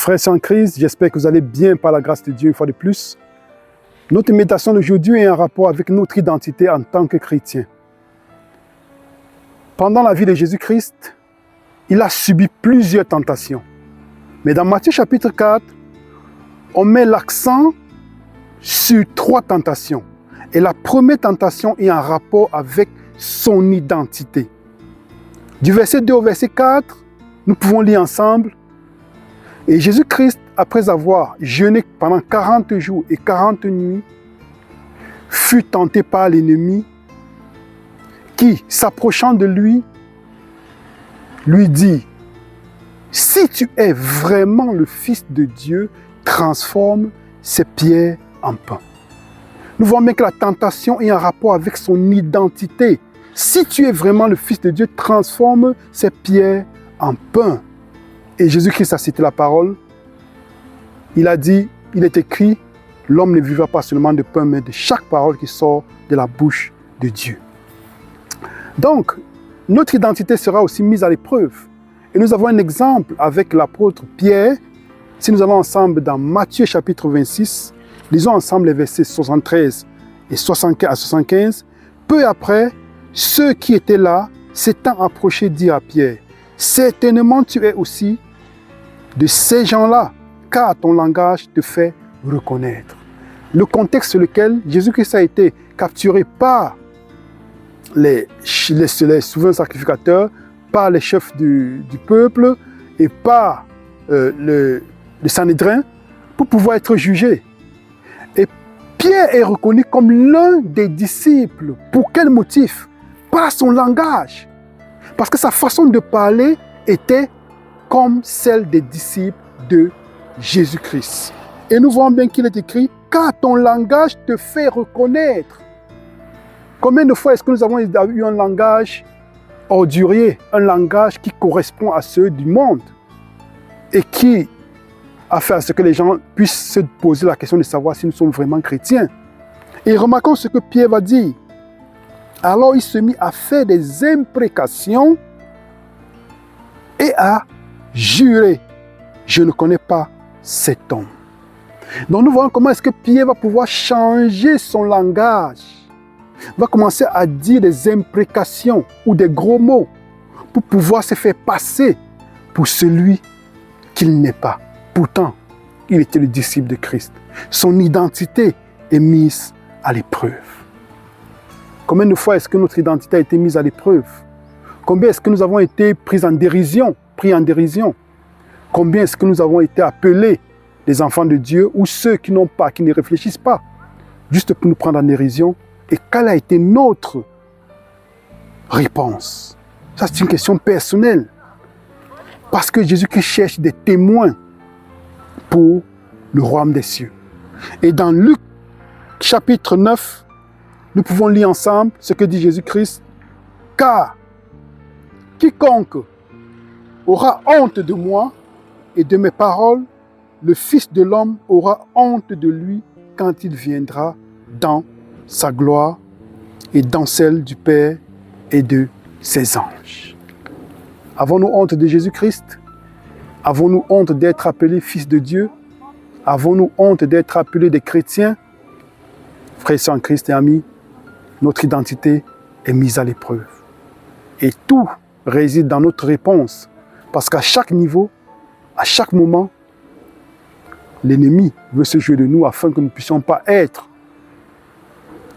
Frères et en Christ, j'espère que vous allez bien par la grâce de Dieu une fois de plus. Notre méditation d'aujourd'hui est en rapport avec notre identité en tant que chrétien. Pendant la vie de Jésus-Christ, il a subi plusieurs tentations. Mais dans Matthieu chapitre 4, on met l'accent sur 3 tentations. Et la première tentation est en rapport avec son identité. Du verset 2 au verset 4, nous pouvons lire ensemble. Et Jésus-Christ, après avoir jeûné pendant 40 jours et 40 nuits, fut tenté par l'ennemi qui, s'approchant de lui, lui dit « Si tu es vraiment le Fils de Dieu, transforme ces pierres en pain. » Nous voyons bien que la tentation est en rapport avec son identité. Si tu es vraiment le Fils de Dieu, transforme ces pierres en pain. Et Jésus-Christ a cité la parole. Il a dit, il est écrit, l'homme ne vivra pas seulement de pain, mais de chaque parole qui sort de la bouche de Dieu. Donc, notre identité sera aussi mise à l'épreuve. Et nous avons un exemple avec l'apôtre Pierre. Si nous allons ensemble dans Matthieu chapitre 26, lisons ensemble les versets 73 et 75 à 75. Peu après, ceux qui étaient là, s'étant approchés, dirent à Pierre, « Certainement tu es aussi de ces gens-là, car ton langage te fait reconnaître. » Le contexte sur lequel Jésus-Christ a été capturé par les souverains sacrificateurs, par les chefs du peuple et par le Sanhédrin pour pouvoir être jugé. Et Pierre est reconnu comme l'un des disciples. Pour quel motif? Par son langage. Parce que sa façon de parler était comme celle des disciples de Jésus-Christ. Et nous voyons bien qu'il est écrit « Car ton langage te fait reconnaître ». Combien de fois est-ce que nous avons eu un langage ordurier, un langage qui correspond à ceux du monde et qui a fait à ce que les gens puissent se poser la question de savoir si nous sommes vraiment chrétiens. Et remarquons ce que Pierre va dire. Alors il se mit à faire des imprécations et à jurer, je ne connais pas cet homme. Donc nous voyons comment est-ce que Pierre va pouvoir changer son langage, va commencer à dire des imprécations ou des gros mots pour pouvoir se faire passer pour celui qu'il n'est pas. Pourtant, il était le disciple de Christ. Son identité est mise à l'épreuve. Combien de fois est-ce que notre identité a été mise à l'épreuve? Combien est-ce que nous avons été pris en dérision? Combien est-ce que nous avons été appelés les enfants de Dieu ou ceux qui n'ont pas, qui ne réfléchissent pas, juste pour nous prendre en dérision? Et quelle a été notre réponse? Ça, c'est une question personnelle. Parce que Jésus-Christ cherche des témoins pour le royaume des cieux. Et dans Luc chapitre 9, nous pouvons lire ensemble ce que dit Jésus-Christ. « Car quiconque aura honte de moi et de mes paroles, le Fils de l'homme aura honte de lui quand il viendra dans sa gloire et dans celle du Père et de ses anges. » Avons-nous honte de Jésus-Christ? Avons-nous honte d'être appelés fils de Dieu? Avons-nous honte d'être appelés des chrétiens? Frères et sœurs en Christ et amis, notre identité est mise à l'épreuve. Et tout réside dans notre réponse. Parce qu'à chaque niveau, à chaque moment, l'ennemi veut se jouer de nous afin que nous ne puissions pas être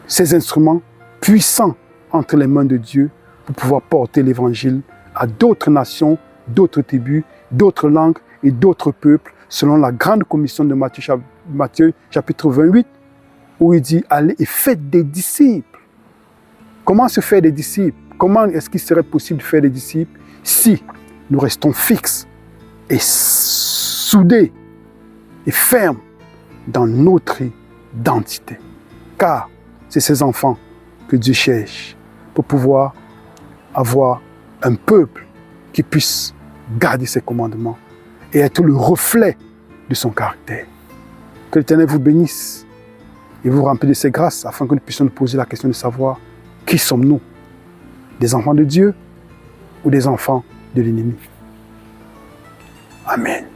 ces instruments puissants entre les mains de Dieu pour pouvoir porter l'évangile à d'autres nations, d'autres tribus, d'autres langues et d'autres peuples, selon la grande commission de Matthieu chapitre 28, où il dit « Allez et faites des disciples ». Comment se faire des disciples? Comment est-ce qu'il serait possible de faire des disciples si nous restons fixes et soudés et fermes dans notre identité? Car c'est ces enfants que Dieu cherche pour pouvoir avoir un peuple qui puisse garder ses commandements et être le reflet de son caractère. Que l'Éternel vous bénisse et vous remplisse de ses grâces afin que nous puissions nous poser la question de savoir qui sommes-nous? Des enfants de Dieu ou des enfants de l'ennemi? Amen.